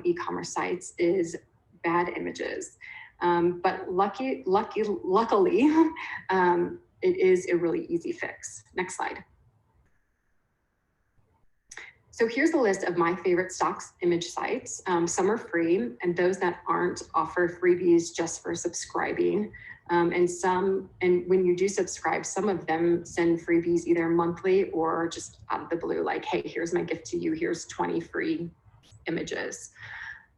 Speaker 2: e-commerce sites is bad images. But luckily, it is a really easy fix. Next slide. So here's a list of my favorite stock image sites. Some are free, and those that aren't offer freebies just for subscribing. And when you do subscribe, some of them send freebies either monthly or just out of the blue, like, hey, here's my gift to you, here's 20 free images.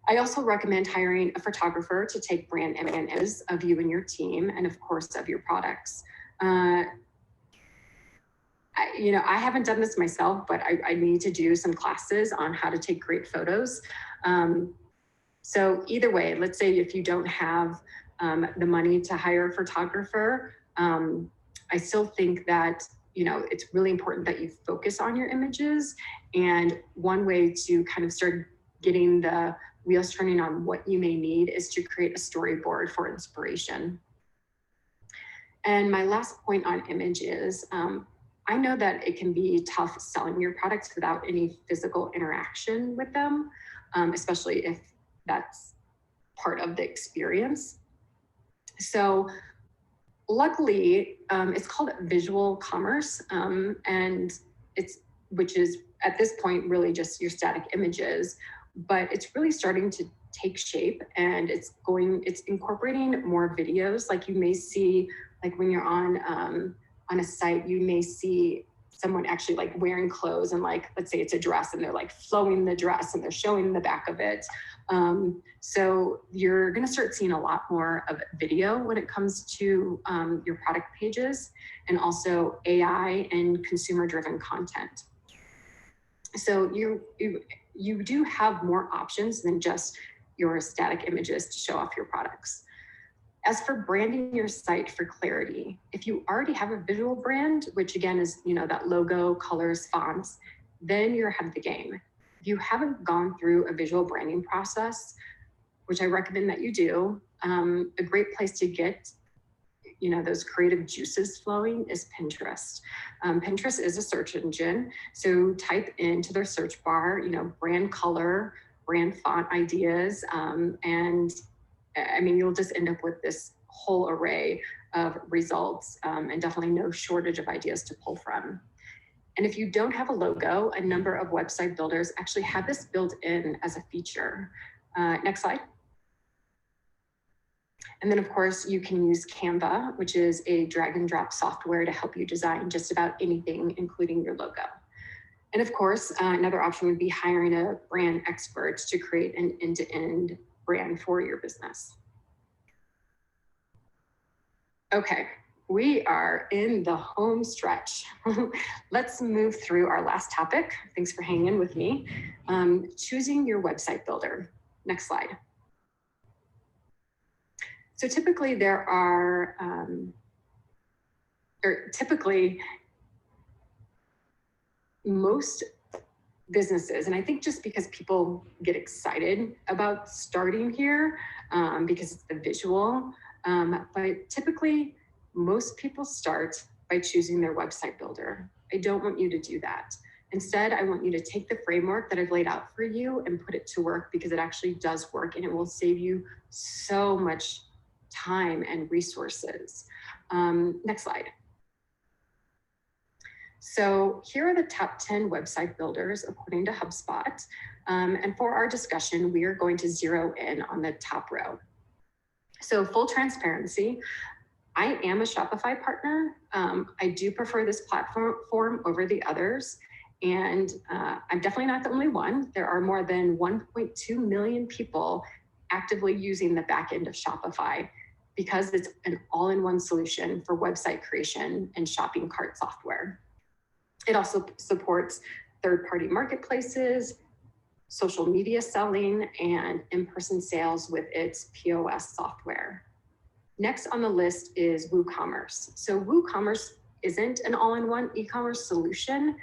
Speaker 2: I also recommend hiring a photographer to take brand images of you and your team, and of course of your products. I haven't done this myself, but I need to do some classes on how to take great photos. So either way, let's say if you don't have the money to hire a photographer, I still think that, it's really important that you focus on your images. And one way to kind of start getting the wheels turning on what you may need is to create a storyboard for inspiration. And my last point on image is, I know that it can be tough selling your products without any physical interaction with them, especially if that's part of the experience. So luckily, it's called visual commerce, and which is at this point really just your static images, but it's really starting to take shape, and it's incorporating more videos. Like you may see, like when you're on a site, you may see someone actually like wearing clothes, and like, let's say it's a dress, and they're like flowing the dress and they're showing the back of it. So you're gonna start seeing a lot more of video when it comes to your product pages, and also AI and consumer-driven content. So you do have more options than just your static images to show off your products. As for branding your site for clarity, if you already have a visual brand, which again is, that logo, colors, fonts, then you're ahead of the game. If you haven't gone through a visual branding process, which I recommend that you do, a great place to get those creative juices flowing is Pinterest. Pinterest is a search engine. So type into their search bar, brand color, brand font ideas. And I mean, you'll just end up with this whole array of results and definitely no shortage of ideas to pull from. And if you don't have a logo, a number of website builders actually have this built in as a feature. Next slide. And then of course you can use Canva, which is a drag and drop software to help you design just about anything, including your logo. And of course, another option would be hiring a brand expert to create an end-to-end brand for your business. Okay, we are in the home stretch. Let's move through our last topic. Thanks for hanging with me. Choosing your website builder. Next slide. So typically there are, most businesses, and I think just because people get excited about starting here because it's the visual, but typically most people start by choosing their website builder. I don't want you to do that. Instead, I want you to take the framework that I've laid out for you and put it to work, because it actually does work and it will save you so much time and resources. Next slide. So here are the top 10 website builders according to HubSpot. And for our discussion, we are going to zero in on the top row. So full transparency, I am a Shopify partner. I do prefer this platform over the others. And I'm definitely not the only one. There are more than 1.2 million people actively using the back end of Shopify, because it's an all-in-one solution for website creation and shopping cart software. It also supports third-party marketplaces, social media selling, and in-person sales with its POS software. Next on the list is WooCommerce. So WooCommerce isn't an all-in-one e-commerce solution,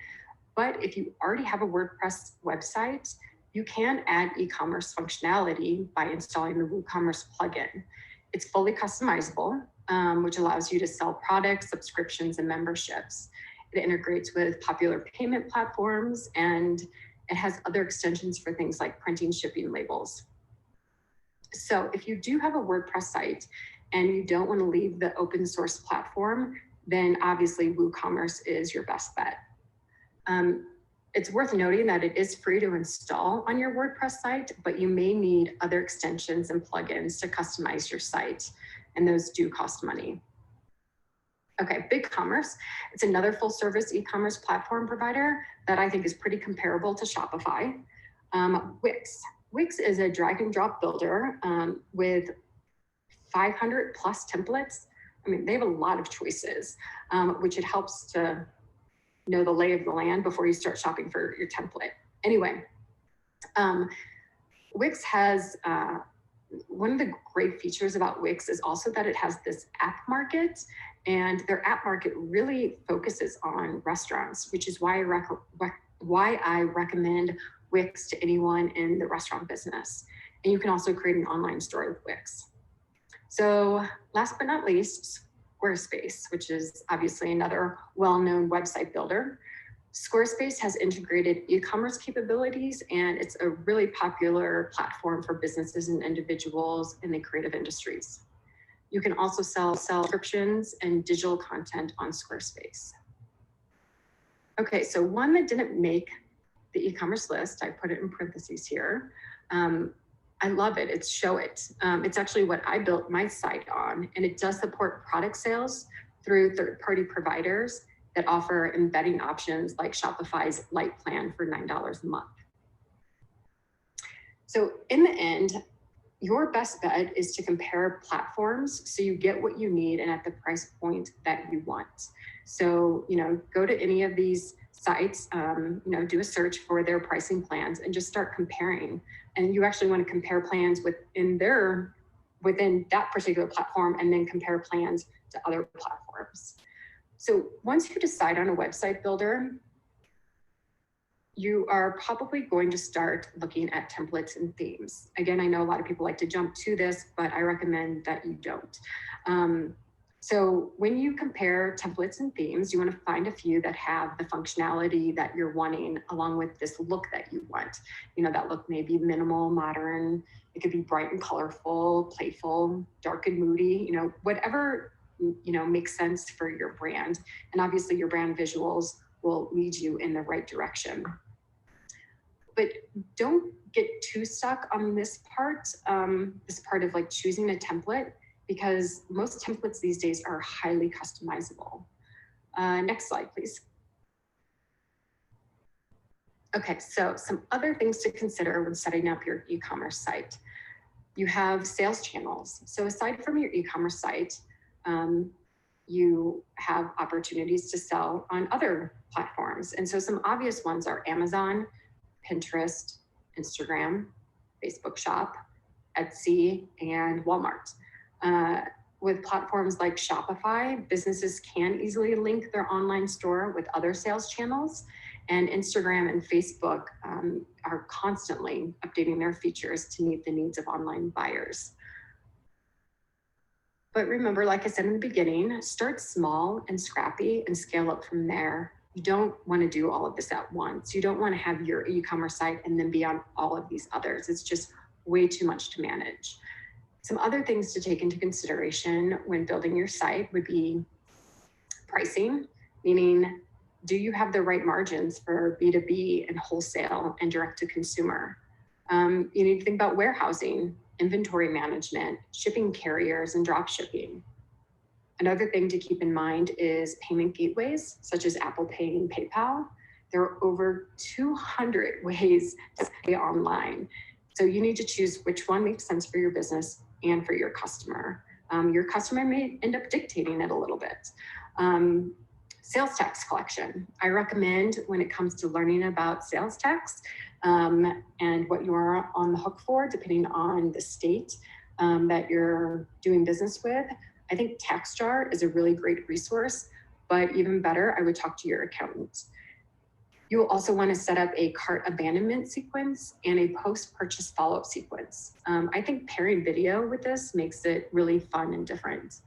Speaker 2: but if you already have a WordPress website, you can add e-commerce functionality by installing the WooCommerce plugin. It's fully customizable, which allows you to sell products, subscriptions, and memberships. It integrates with popular payment platforms, and it has other extensions for things like printing, shipping labels. So if you do have a WordPress site and you don't want to leave the open source platform, then obviously WooCommerce is your best bet. It's worth noting that it is free to install on your WordPress site, but you may need other extensions and plugins to customize your site, and those do cost money. Okay, BigCommerce. It's another full service e-commerce platform provider that I think is pretty comparable to Shopify. Wix. Wix is a drag and drop builder with 500 plus templates. I mean, they have a lot of choices, which it helps to know the lay of the land before you start shopping for your template. Anyway, Wix has, one of the great features about Wix is also that it has this app market, and their app market really focuses on restaurants, which is why I recommend Wix to anyone in the restaurant business. And you can also create an online store with Wix. So last but not least, Squarespace, which is obviously another well-known website builder. Squarespace has integrated e-commerce capabilities, and it's a really popular platform for businesses and individuals in the creative industries. You can also sell subscriptions and digital content on Squarespace. Okay, so one that didn't make the e-commerce list, I put it in parentheses here. I love it, it's Showit. It's actually what I built my site on, and it does support product sales through third-party providers that offer embedding options like Shopify's Lite plan for $9 a month. So in the end, your best bet is to compare platforms so you get what you need and at the price point that you want. So, go to any of these sites, do a search for their pricing plans and just start comparing. And you actually want to compare plans within that particular platform, and then compare plans to other platforms. So once you decide on a website builder, you are probably going to start looking at templates and themes. Again, I know a lot of people like to jump to this, but I recommend that you don't. So when you compare templates and themes, you want to find a few that have the functionality that you're wanting, along with this look that you want. You know, that look may be minimal, modern. It could be bright and colorful, playful, dark and moody, you know, whatever, you know, makes sense for your brand. And obviously your brand visuals will lead you in the right direction. But don't get too stuck on this part of like choosing a template, because most templates these days are highly customizable. Next slide, please. Okay, so some other things to consider when setting up your e-commerce site. You have sales channels. So aside from your e-commerce site, you have opportunities to sell on other platforms. And so some obvious ones are Amazon, Pinterest, Instagram, Facebook Shop, Etsy, and Walmart. With platforms like Shopify, businesses can easily link their online store with other sales channels, and Instagram and Facebook are constantly updating their features to meet the needs of online buyers. But remember, like I said in the beginning, start small and scrappy and scale up from there. You don't want to do all of this at once. You don't want to have your e-commerce site and then be on all of these others. It's just way too much to manage. Some other things to take into consideration when building your site would be pricing, meaning, do you have the right margins for B2B and wholesale and direct to consumer? You need to think about warehousing, inventory management, shipping carriers, and drop shipping. Another thing to keep in mind is payment gateways, such as Apple Pay and PayPal. There are over 200 ways to pay online. So you need to choose which one makes sense for your business and for your customer. Your customer may end up dictating it a little bit. Sales tax collection. I recommend, when it comes to learning about sales tax and what you are on the hook for, depending on the state that you're doing business with, I think TaxJar is a really great resource, but even better, I would talk to your accountant. You will also want to set up a cart abandonment sequence and a post-purchase follow-up sequence. I think pairing video with this makes it really fun and different.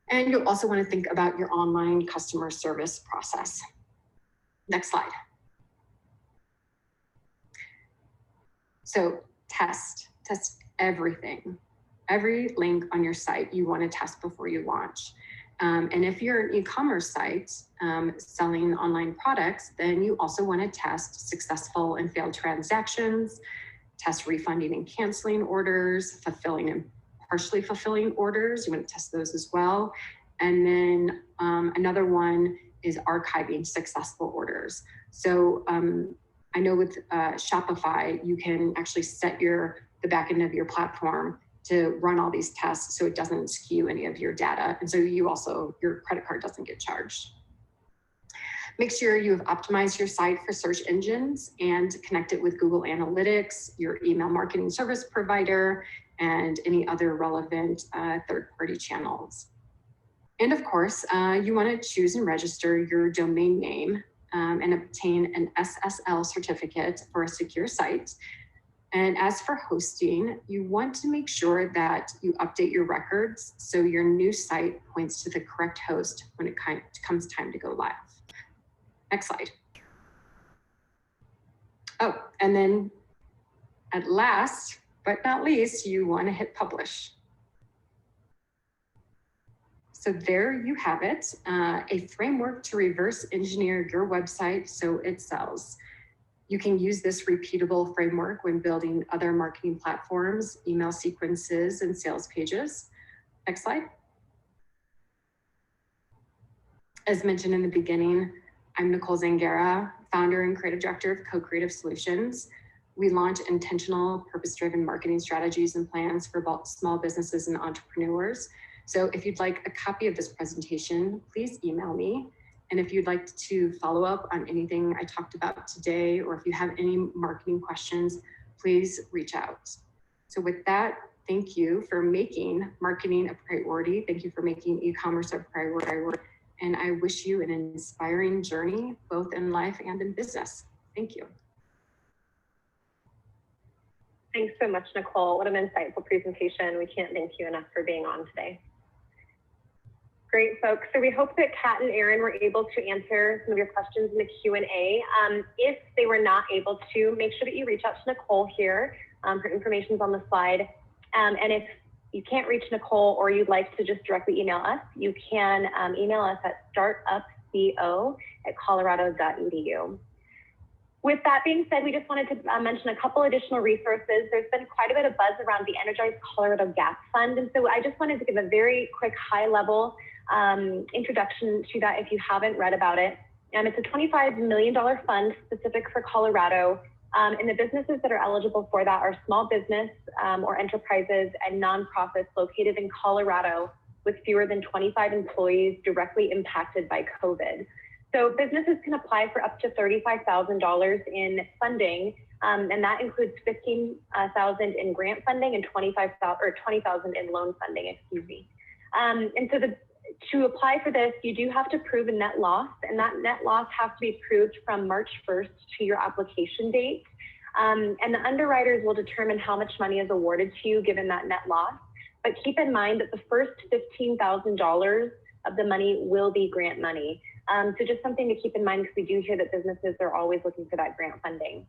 Speaker 2: And you'll also want to think about your online customer service process. Next slide. So test everything. Every link on your site you want to test before you launch. And if you're an e-commerce site selling online products, then you also want to test successful and failed transactions, test refunding and canceling orders, fulfilling and partially fulfilling orders. You want to test those as well. And then another one is archiving successful orders. So I know with Shopify, you can actually set the back end of your platform to run all these tests so it doesn't skew any of your data. And so your credit card doesn't get charged. Make sure you have optimized your site for search engines and connect it with Google Analytics, your email marketing service provider, and any other relevant third-party channels. And of course, you want to choose and register your domain name and obtain an SSL certificate for a secure site. And as for hosting, you want to make sure that you update your records so your new site points to the correct host when it comes time to go live. Next slide. Oh, and then at last but not least, you want to hit publish. So there you have it, a framework to reverse engineer your website so it sells. You can use this repeatable framework when building other marketing platforms, email sequences, and sales pages. Next slide. As mentioned in the beginning, I'm Nicole Zangara, founder and creative director of Co-Creative Solutions. We launch intentional, purpose-driven marketing strategies and plans for both small businesses and entrepreneurs. So if you'd like a copy of this presentation, please email me. And if you'd like to follow up on anything I talked about today, or if you have any marketing questions, please reach out. So with that, thank you for making marketing a priority. Thank you for making e-commerce a priority. And I wish you an inspiring journey, both in life and in business. Thank you.
Speaker 1: Thanks so much, Nicole. What an insightful presentation. We can't thank you enough for being on today. Great, folks. So we hope that Kat and Aaron were able to answer some of your questions in the Q&A. If they were not able to, make sure that you reach out to Nicole here. Her information's on the slide. And if you can't reach Nicole or you'd like to just directly email us, you can email us at startupco@colorado.edu. With that being said, we just wanted to mention a couple additional resources. There's been quite a bit of buzz around the Energize Colorado Gap Fund. And so I just wanted to give a very quick high level introduction to that if you haven't read about it. It's a $25 million fund specific for Colorado. And the businesses that are eligible for that are small business or enterprises and nonprofits located in Colorado with fewer than 25 employees directly impacted by COVID. So businesses can apply for up to $35,000 in funding, and that includes $15,000 in grant funding and $20,000 in loan funding, excuse me. And so to apply for this, you do have to prove a net loss, and that net loss has to be proved from March 1st to your application date. And the underwriters will determine how much money is awarded to you given that net loss. But keep in mind that the first $15,000 of the money will be grant money. So just something to keep in mind, because we do hear that businesses are always looking for that grant funding.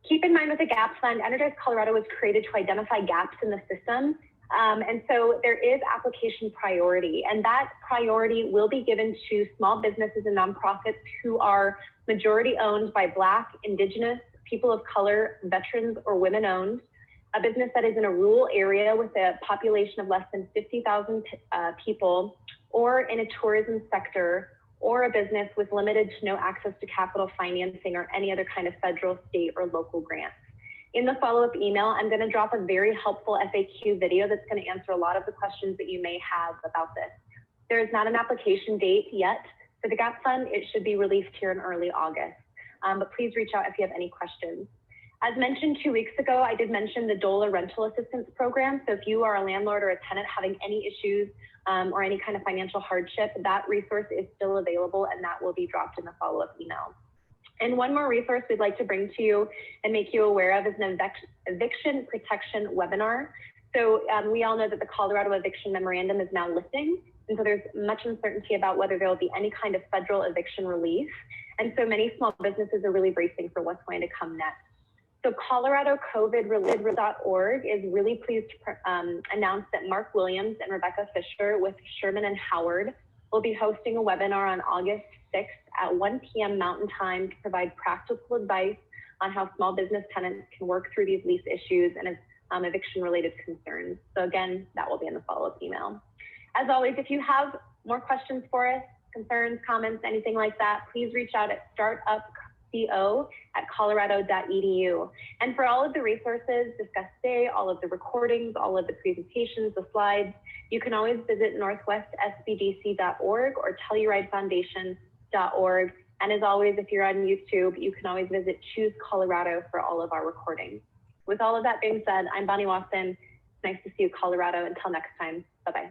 Speaker 1: Keep in mind with the GAP Fund, Energize Colorado was created to identify gaps in the system. And so there is application priority, and that priority will be given to small businesses and nonprofits who are majority owned by Black, Indigenous, people of color, veterans, or women owned, a business that is in a rural area with a population of less than 50,000 people, or in a tourism sector, or a business with limited to no access to capital financing or any other kind of federal, state, or local grants. In the follow-up email, I'm going to drop a very helpful FAQ video that's going to answer a lot of the questions that you may have about this. There is not an application date yet for the GAP Fund. It should be released here in early August, but please reach out if you have any questions. As mentioned 2 weeks ago, I did mention the DOLA rental assistance program. So if you are a landlord or a tenant having any issues or any kind of financial hardship, that resource is still available, and that will be dropped in the follow-up email. And one more resource we'd like to bring to you and make you aware of is an eviction protection webinar. So we all know that the Colorado eviction memorandum is now lifting. And so there's much uncertainty about whether there will be any kind of federal eviction relief. And so many small businesses are really bracing for what's going to come next. So ColoradoCovidRelief.org is really pleased to announce that Mark Williams and Rebecca Fisher with Sherman and Howard will be hosting a webinar on August 6th at 1 p.m. Mountain Time to provide practical advice on how small business tenants can work through these lease issues and eviction-related concerns. So again, that will be in the follow-up email. As always, if you have more questions for us, concerns, comments, anything like that, please reach out at startupco@colorado.edu. And for all of the resources discussed today, all of the recordings, all of the presentations, the slides, you can always visit northwestsbdc.org or TellurideFoundation.org. And as always, if you're on YouTube, you can always visit Choose Colorado for all of our recordings. With all of that being said, I'm Bonnie Watson. It's nice to see you, Colorado. Until next time, bye-bye.